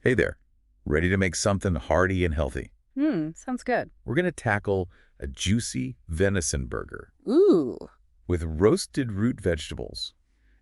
Hey there. Ready to make something hearty and healthy? Sounds good. We're going to tackle a juicy venison burger Ooh. with roasted root vegetables.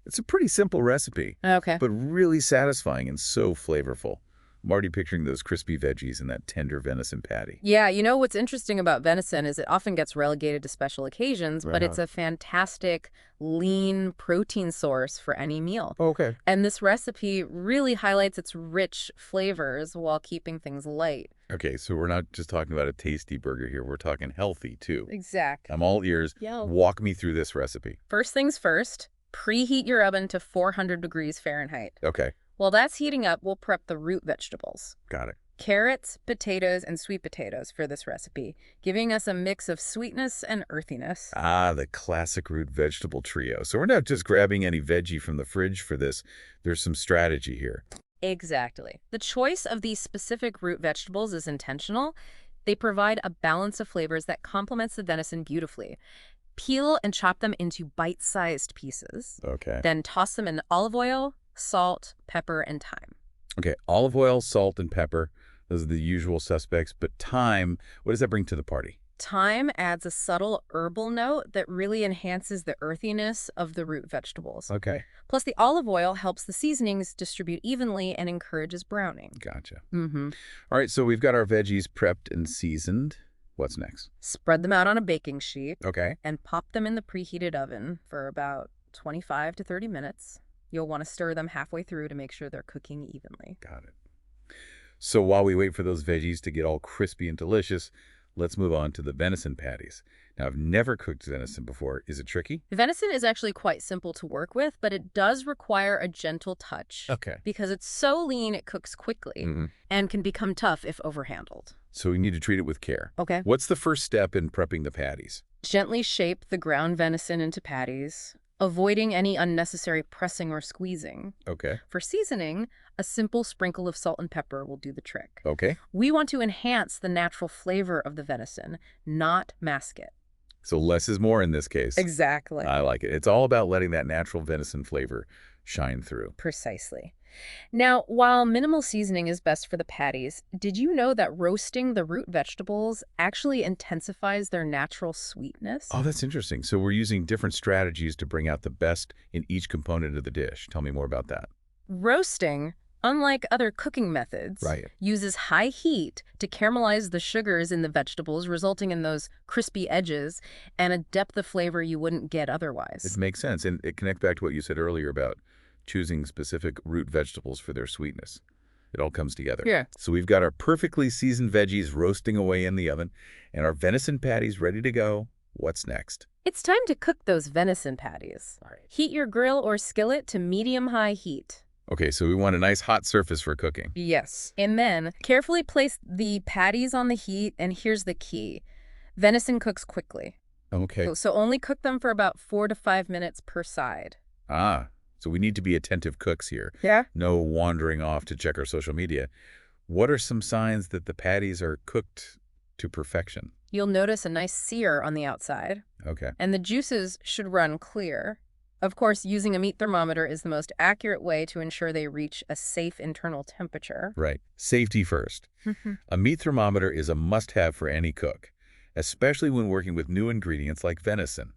It's a pretty simple recipe, Okay. but really satisfying and so flavorful. I'm already picturing those crispy veggies and that tender venison patty. Yeah, you know what's interesting about venison is it often gets relegated to special occasions, but it's Right. a fantastic lean protein source for any meal. Okay. And this recipe really highlights its rich flavors while keeping things light. Okay, so we're not just talking about a tasty burger here. We're talking healthy, too. Exact. I'm all ears. Yeah. Walk me through this recipe. First things first, preheat your oven to 400 degrees Fahrenheit. Okay, While that's heating up, we'll prep the root vegetables. got it. Carrots, potatoes, and sweet potatoes for this recipe, giving us a mix of sweetness and earthiness. Ah, the classic root vegetable trio. So we're not just grabbing any veggie from the fridge for this. There's some strategy here. Exactly. The choice of these specific root vegetables is intentional. They provide a balance of flavors that complements the venison beautifully. Peel and chop them into bite-sized pieces. Okay. Then toss them in olive oil, salt, pepper, and thyme. Okay, olive oil, salt, and pepper. Those are the usual suspects. But thyme, what does that bring to the party? Thyme adds a subtle herbal note that really enhances the earthiness of the root vegetables. Okay, Plus, the olive oil helps the seasonings distribute evenly and encourages browning. gotcha. Mm-hmm. All right, so we've got our veggies prepped and seasoned. What's next? Spread them out on a baking sheet Okay, and pop them in the preheated oven for about 25 to 30 minutes. You'll want to stir them halfway through to make sure they're cooking evenly. got it. So while we wait for those veggies to get all crispy and delicious, let's move on to the venison patties. Now, I've never cooked venison before. Is it tricky? Venison is actually quite simple to work with, but it does require a gentle touch Okay. because it's so lean it cooks quickly hmm and can become tough if overhandled. So we need to treat it with care. Okay. What's the first step in prepping the patties? Gently shape the ground venison into patties, avoiding any unnecessary pressing or squeezing. Okay. For seasoning, a simple sprinkle of salt and pepper will do the trick. Okay. We want to enhance the natural flavor of the venison, not mask it. So less is more in this case. Exactly. I like it. It's all about letting that natural venison flavor shine through. Precisely. Now, while minimal seasoning is best for the patties, did you know that roasting the root vegetables actually intensifies their natural sweetness? Oh, that's interesting. So we're using different strategies to bring out the best in each component of the dish. Tell me more about that. Roasting, unlike other cooking methods, Right. uses high heat to caramelize the sugars in the vegetables, resulting in those crispy edges and a depth of flavor you wouldn't get It otherwise. makes sense. And it connects back to what you said earlier about choosing specific root vegetables for their sweetness. It all comes together. Yeah. So we've got our perfectly seasoned veggies roasting away in the oven and our venison patties ready to go. What's next? It's time to cook those venison patties. All right. Heat your grill or skillet to medium-high heat. Okay, so we want a nice hot surface for cooking. Yes. And then carefully place the patties on the heat, and here's the key. Venison cooks quickly. Okay. So only cook them for about 4 to 5 minutes per side. Ah, so we need to be attentive cooks here. Yeah? No wandering off to check our social media. What are some signs that the patties are cooked to perfection? You'll notice a nice sear on the outside, Okay. and the juices should run clear. Of course, using a meat thermometer is the most accurate way to ensure they reach a safe internal temperature. Right. Safety first. A meat thermometer is a must-have for any cook, especially when working with new ingredients like venison.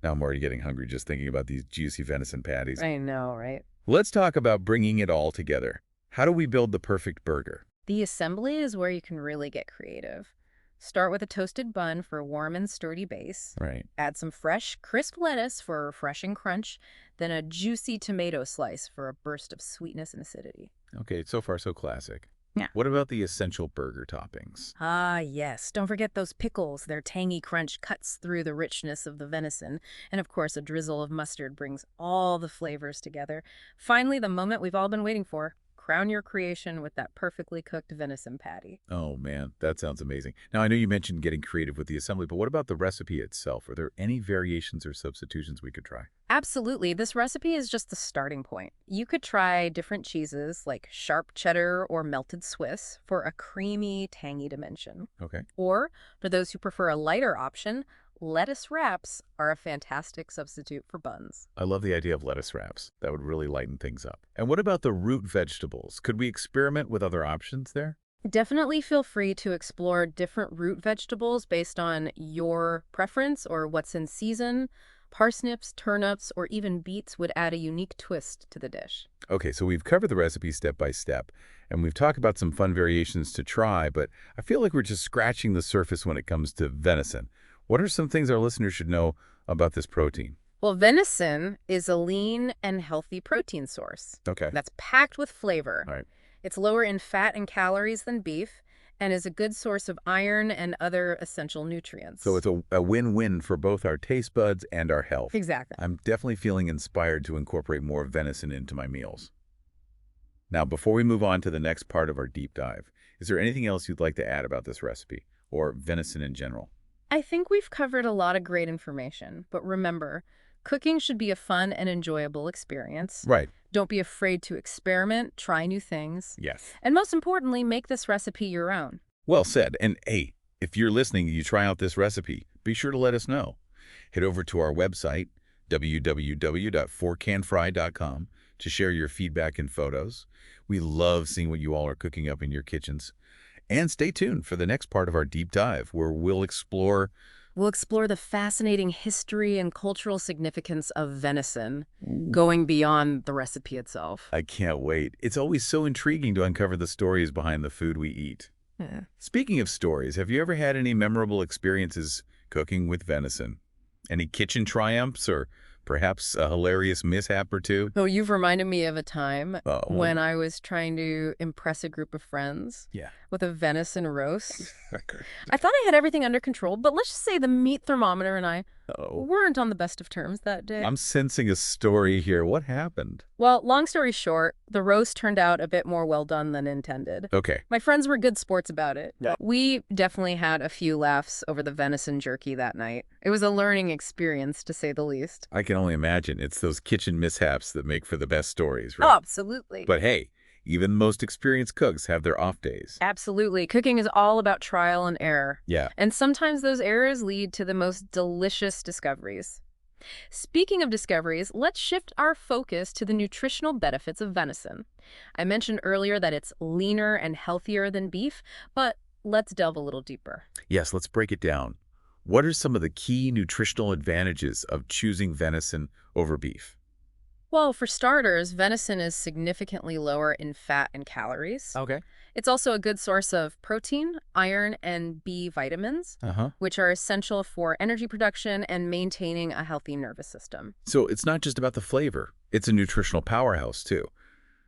Now I'm already getting hungry just thinking about these juicy venison patties. I know, right? Let's talk about bringing it all together. How do we build the perfect burger? The assembly is where you can really get creative. Start with a toasted bun for a warm and sturdy base. Right. Add some fresh, crisp lettuce for a refreshing crunch, then a juicy tomato slice for a burst of sweetness and acidity. Okay, so far so classic. Yeah. What about the essential burger toppings? Ah, yes. Don't forget those pickles. Their tangy crunch cuts through the richness of the venison. And of course, a drizzle of mustard brings all the flavors together. Finally, the moment we've all been waiting for. Crown your creation with that perfectly cooked venison patty. Oh man, that sounds amazing. Now I know you mentioned getting creative with the assembly, but what about the recipe itself? Are there any variations or substitutions we could try? Absolutely. This recipe is just the starting point. You could try different cheeses like sharp cheddar or melted Swiss for a creamy, tangy dimension. Okay. Or, for those who prefer a lighter option, lettuce wraps are a fantastic substitute for buns. I love the idea of lettuce wraps. That would really lighten things up. And what about the root vegetables? Could we experiment with other options there? Definitely feel free to explore different root vegetables based on your preference or what's in season. Parsnips, turnips, or even beets would add a unique twist to the dish. Okay, so we've covered the recipe step by step, and we've talked about some fun variations to try, but I feel like we're just scratching the surface when it comes to venison. What are some things our listeners should know about this protein? Well, venison is a lean and healthy protein source Okay. that's packed with flavor. All right. It's lower in fat and calories than beef and is a good source of iron and other essential nutrients. So it's a win-win for both our taste buds and our health. Exactly. I'm definitely feeling inspired to incorporate more venison into my meals. Now, before we move on to the next part of our deep dive, is there anything else you'd like to add about this recipe, or venison in general? I think we've covered a lot of great information, but remember, cooking should be a fun and enjoyable experience. Right. Don't be afraid to experiment, try new things, Yes. and most importantly, make this recipe your own. Well said. And hey, if you're listening and you try out this recipe, be sure to let us know. Head over to our website, www.forkandfry.com, to share your feedback and photos. We love seeing what you all are cooking up in your kitchens. And stay tuned for the next part of our deep dive, where we'll explore the fascinating history and cultural significance of venison, going beyond the recipe itself. I can't wait. It's always so intriguing to uncover the stories behind the food we eat. Yeah. Speaking of stories, have you ever had any memorable experiences cooking with venison? Any kitchen triumphs or perhaps a hilarious mishap or two? Oh, you've reminded me of a time Oh, when I was trying to impress a group of friends yeah. with a venison roast. I thought I had everything under control, but let's just say the meat thermometer and I Oh, weren't on the best of terms that day. I'm sensing a story here. What happened? Well, long story short, the roast turned out a bit more well done than intended. Okay. My friends were good sports about it. Yeah. We definitely had a few laughs over the venison jerky that night. It was a learning experience, to say the least. I can only imagine. It's those kitchen mishaps that make for the best stories, Oh, right? absolutely. But hey, even the most experienced cooks have their off days. Absolutely. Cooking is all about trial and error. Yeah. And sometimes those errors lead to the most delicious discoveries. Speaking of discoveries, let's shift our focus to the nutritional benefits of venison. I mentioned earlier that it's leaner and healthier than beef, but let's delve a little deeper. Yes, let's break it down. What are some of the key nutritional advantages of choosing venison over beef? Well, for starters, venison is significantly lower in fat and calories. Okay. It's also a good source of protein, iron, and B vitamins, Uh-huh. which are essential for energy production and maintaining a healthy nervous system. So it's not just about the flavor. It's a nutritional powerhouse, too.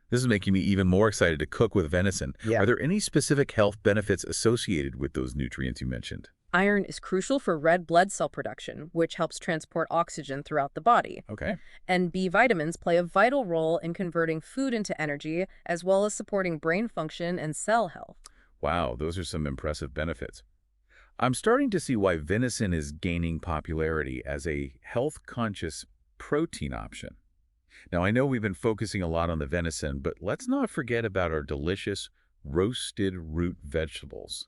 This is making me even more excited to cook with venison. Yeah. Are there any specific health benefits associated with those nutrients you mentioned? Iron is crucial for red blood cell production, which helps transport oxygen throughout the body. Okay. And B vitamins play a vital role in converting food into energy, as well as supporting brain function and cell health. Wow, those are some impressive benefits. I'm starting to see why venison is gaining popularity as a health-conscious protein option. Now, I know we've been focusing a lot on the venison, but let's not forget about our delicious roasted root vegetables.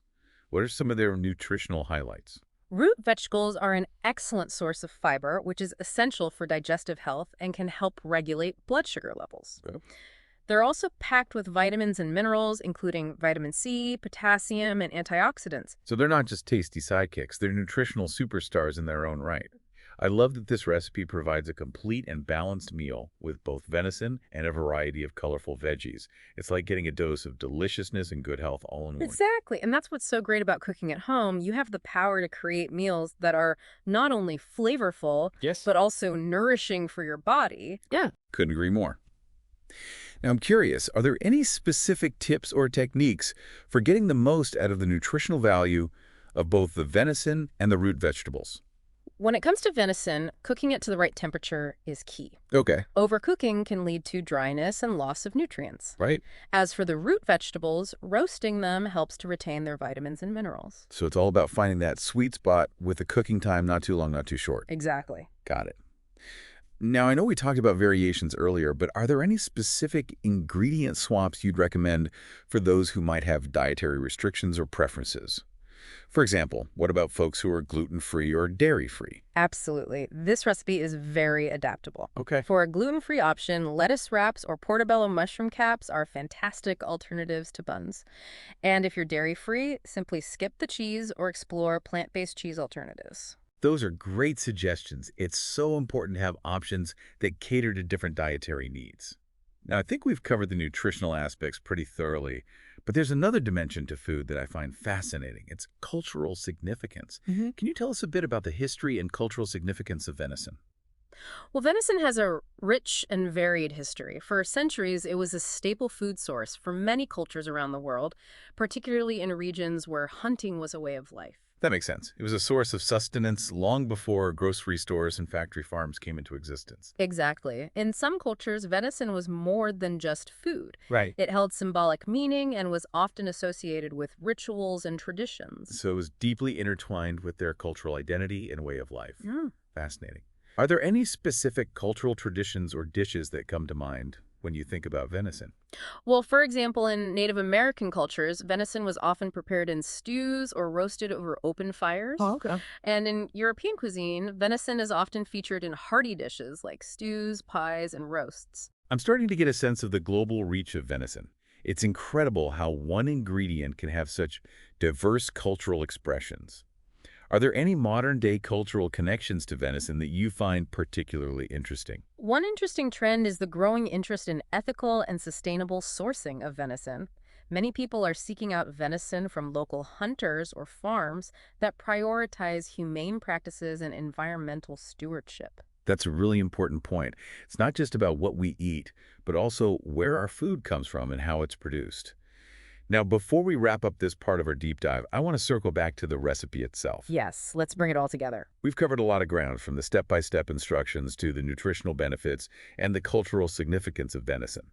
What are some of their nutritional highlights? Root vegetables are an excellent source of fiber, which is essential for digestive health and can help regulate blood sugar levels. Okay. They're also packed with vitamins and minerals, including vitamin C, potassium, and antioxidants. So they're not just tasty sidekicks, they're nutritional superstars in their own right. I love that this recipe provides a complete and balanced meal with both venison and a variety of colorful veggies. It's like getting a dose of deliciousness and good health all in one. Exactly. And that's what's so great about cooking at home. You have the power to create meals that are not only flavorful, Yes. but also nourishing for your body. Yeah. Couldn't agree more. Now, I'm curious, are there any specific tips or techniques for getting the most out of the nutritional value of both the venison and the root vegetables? When it comes to venison, cooking it to the right temperature is key. Okay. Overcooking can lead to dryness and loss of nutrients. Right. As for the root vegetables, roasting them helps to retain their vitamins and minerals. So it's all about finding that sweet spot with the cooking time not too long, not too short. Exactly. Got it. Now, I know we talked about variations earlier, but are there any specific ingredient swaps you'd recommend for those who might have dietary restrictions or preferences? For example, what about folks who are gluten-free or dairy-free? Absolutely. This recipe is very adaptable. Okay. For a gluten-free option, lettuce wraps or portobello mushroom caps are fantastic alternatives to buns. And if you're dairy-free, simply skip the cheese or explore plant-based cheese alternatives. Those are great suggestions. It's so important to have options that cater to different dietary needs. Now, I think we've covered the nutritional aspects pretty thoroughly, but there's another dimension to food that I find fascinating. It's cultural significance. Can you tell us a bit about the history and cultural significance of venison? Well, venison has a rich and varied history. For centuries, it was a staple food source for many cultures around the world, particularly in regions where hunting was a way of life. That makes sense. It was a source of sustenance long before grocery stores and factory farms came into existence. Exactly. In some cultures, venison was more than just food. Right. It held symbolic meaning and was often associated with rituals and traditions. So it was deeply intertwined with their cultural identity and way of life. Yeah. Fascinating. Are there any specific cultural traditions or dishes that come to mind when you think about venison? Well, for example, in Native American cultures, venison was often prepared in stews or roasted over open fires. Okay. And in European cuisine, venison is often featured in hearty dishes like stews, pies, and roasts. I'm starting to get a sense of the global reach of venison. It's incredible how one ingredient can have such diverse cultural expressions. Are there any modern-day cultural connections to venison that you find particularly interesting? One interesting trend is the growing interest in ethical and sustainable sourcing of venison. Many people are seeking out venison from local hunters or farms that prioritize humane practices and environmental stewardship. That's a really important point. It's not just about what we eat, but also where our food comes from and how it's produced. Now, before we wrap up this part of our deep dive, I want to circle back to the recipe itself. Yes, let's bring it all together. We've covered a lot of ground, from the step-by-step instructions to the nutritional benefits and the cultural significance of venison.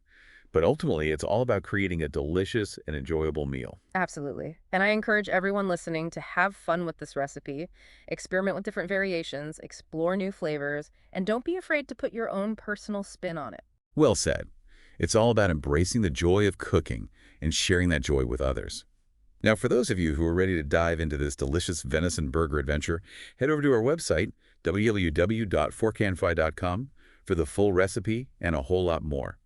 But ultimately, it's all about creating a delicious and enjoyable meal. Absolutely. And I encourage everyone listening to have fun with this recipe, experiment with different variations, explore new flavors, and don't be afraid to put your own personal spin on it. Well said. It's all about embracing the joy of cooking and sharing that joy with others. Now, for those of you who are ready to dive into this delicious venison burger adventure, head over to our website, www.forkandfry.com, for the full recipe and a whole lot more.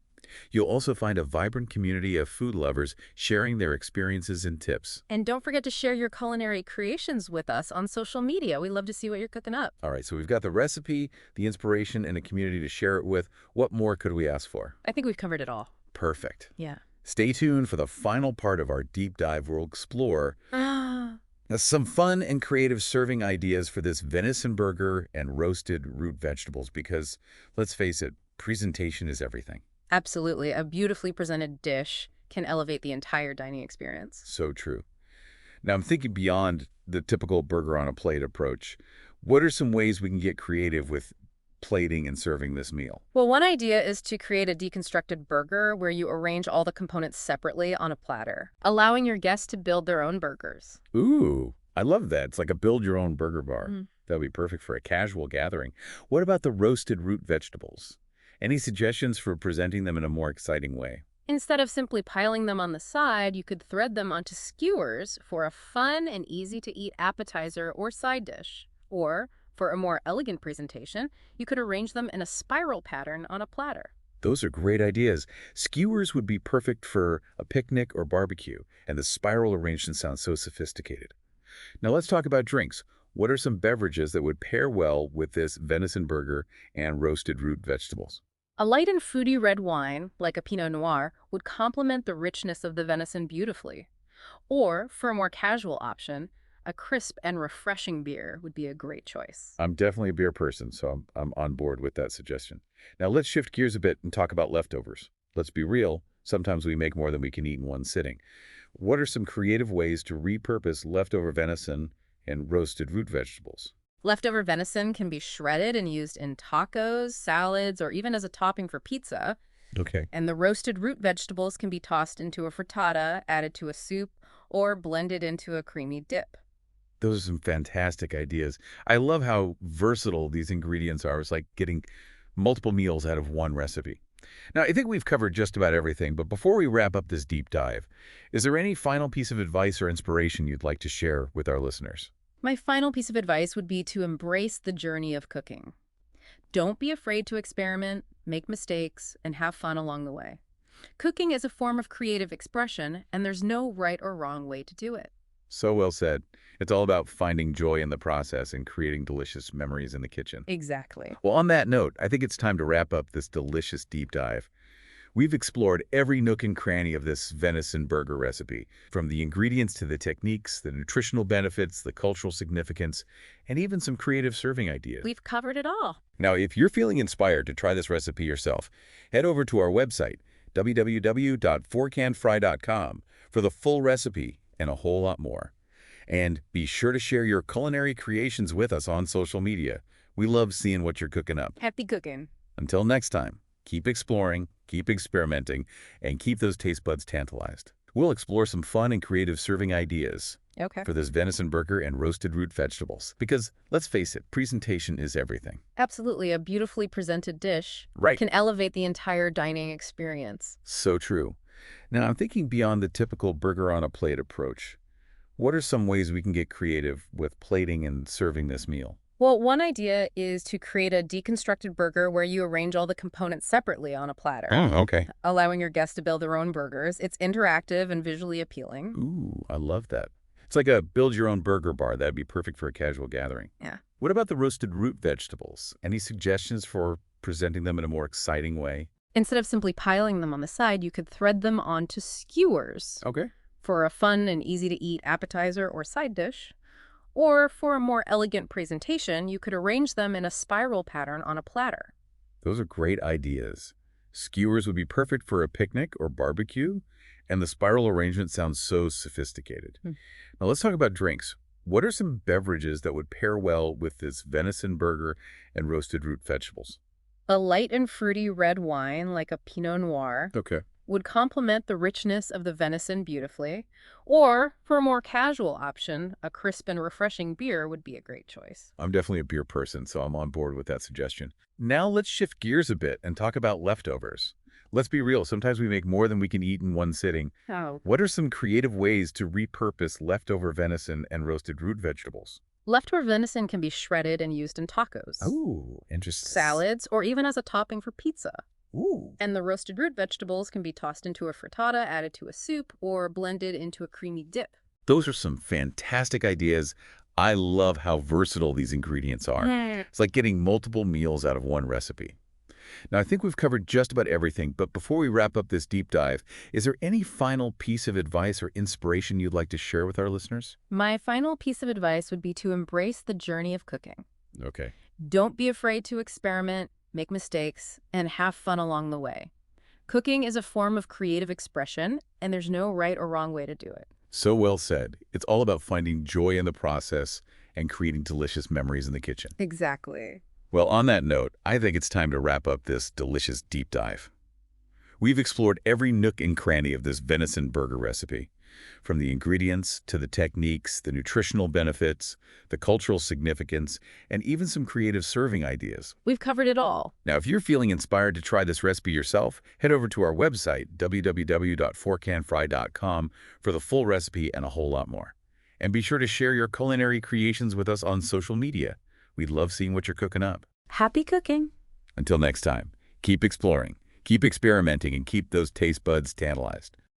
You'll also find a vibrant community of food lovers sharing their experiences and tips. And don't forget to share your culinary creations with us on social media. We love to see what you're cooking up. All right, so we've got the recipe, the inspiration, and a community to share it with. What more could we ask for? I think we've covered it all. Perfect. Yeah. Stay tuned for the final part of our deep dive. We'll explore Ah, some fun and creative serving ideas for this venison burger and roasted root vegetables because, let's face it, presentation is everything. absolutely. A beautifully presented dish can elevate the entire dining experience. So true. Now, I'm thinking beyond the typical burger on a plate approach. What are some ways we can get creative with plating and serving this meal? Well, one idea is to create a deconstructed burger where you arrange all the components separately on a platter, allowing your guests to build their own burgers. Ooh, I love that. It's like a build-your-own burger bar. Mm. That would be perfect for a casual gathering. What about the roasted root vegetables? Any suggestions for presenting them in a more exciting way? Instead of simply piling them on the side, you could thread them onto skewers for a fun and easy-to-eat appetizer or side dish. Or, for a more elegant presentation, you could arrange them in a spiral pattern on a platter. Those are great ideas. Skewers would be perfect for a picnic or barbecue, and the spiral arrangement sounds so sophisticated. Now let's talk about drinks. What are some beverages that would pair well with this venison burger and roasted root vegetables? A light and fruity red wine, like a Pinot Noir, would complement the richness of the venison beautifully. Or, for a more casual option, a crisp and refreshing beer would be a great choice. I'm definitely a beer person, so I'm on board with that suggestion. Now let's shift gears a bit and talk about leftovers. Let's be real, sometimes we make more than we can eat in one sitting. What are some creative ways to repurpose leftover venison and roasted root vegetables? Leftover venison can be shredded and used in tacos, salads, or even as a topping for pizza. Okay. And the roasted root vegetables can be tossed into a frittata, added to a soup, or blended into a creamy dip. Those are some fantastic ideas. I love how versatile these ingredients are. It's like getting multiple meals out of one recipe. Now, I think we've covered just about everything, but before we wrap up this deep dive, is there any final piece of advice or inspiration you'd like to share with our listeners? My final piece of advice would be to embrace the journey of cooking. Don't be afraid to experiment, make mistakes, and have fun along the way. Cooking is a form of creative expression, and there's no right or wrong way to do it. So well said. It's all about finding joy in the process and creating delicious memories in the kitchen. Exactly. Well, on that note, I think it's time to wrap up this delicious deep dive. We've explored every nook and cranny of this venison burger recipe, from the ingredients to the techniques, the nutritional benefits, the cultural significance, and even some creative serving ideas. We've covered it all. Now, if you're feeling inspired to try this recipe yourself, head over to our website, www.forkandfry.com, for the full recipe and a whole lot more. And be sure to share your culinary creations with us on social media. We love seeing what you're cooking up. Happy cooking. Until next time, keep exploring, keep experimenting, and keep those taste buds tantalized. We'll explore some fun and creative serving ideas Okay. for this venison burger and roasted root vegetables. Because, let's face it, presentation is everything. Absolutely. A beautifully presented dish Right. can elevate the entire dining experience. So true. Now, I'm thinking beyond the typical burger on a plate approach. What are some ways we can get creative with plating and serving this meal? Well, one idea is to create a deconstructed burger where you arrange all the components separately on a platter, Okay. allowing your guests to build their own burgers. It's interactive and visually appealing. Ooh, I love that. It's like a build-your-own-burger bar. That'd be perfect for a casual gathering. Yeah. What about the roasted root vegetables? Any suggestions for presenting them in a more exciting way? Instead of simply piling them on the side, you could thread them onto skewers Okay. for a fun and easy-to-eat appetizer or side dish. Or for a more elegant presentation, you could arrange them in a spiral pattern on a platter. Those are great ideas. Skewers would be perfect for a picnic or barbecue, and the spiral arrangement sounds so sophisticated. Hmm. Now let's talk about drinks. What are some beverages that would pair well with this venison burger and roasted root vegetables? A light and fruity red wine, like a Pinot Noir, Okay. would complement the richness of the venison beautifully. Or, for a more casual option, a crisp and refreshing beer would be a great choice. I'm definitely a beer person, so I'm on board with that suggestion. Now let's shift gears a bit and talk about leftovers. Let's be real, sometimes we make more than we can eat in one sitting. Oh. What are some creative ways to repurpose leftover venison and roasted root vegetables? Leftover venison can be shredded and used in tacos, Oh, interesting. salads, or even as a topping for pizza. Ooh. And the roasted root vegetables can be tossed into a frittata, added to a soup, or blended into a creamy dip. Those are some fantastic ideas. I love how versatile these ingredients are. It's like getting multiple meals out of one recipe. Now, I think we've covered just about everything, but before we wrap up this deep dive, is there any final piece of advice or inspiration you'd like to share with our listeners? My final piece of advice would be to embrace the journey of cooking. Okay. Don't be afraid to experiment, make mistakes, and have fun along the way. Cooking is a form of creative expression, and there's no right or wrong way to do it. So well said. It's all about finding joy in the process and creating delicious memories in the kitchen. Exactly. Well, on that note, I think it's time to wrap up this delicious deep dive. We've explored every nook and cranny of this venison burger recipe, from the ingredients to the techniques, the nutritional benefits, the cultural significance, and even some creative serving ideas. We've covered it all. Now, if you're feeling inspired to try this recipe yourself, head over to our website, www.forkandfry.com, for the full recipe and a whole lot more. And be sure to share your culinary creations with us on social media. We'd love seeing what you're cooking up. Happy cooking! Until next time, keep exploring, keep experimenting, and keep those taste buds tantalized.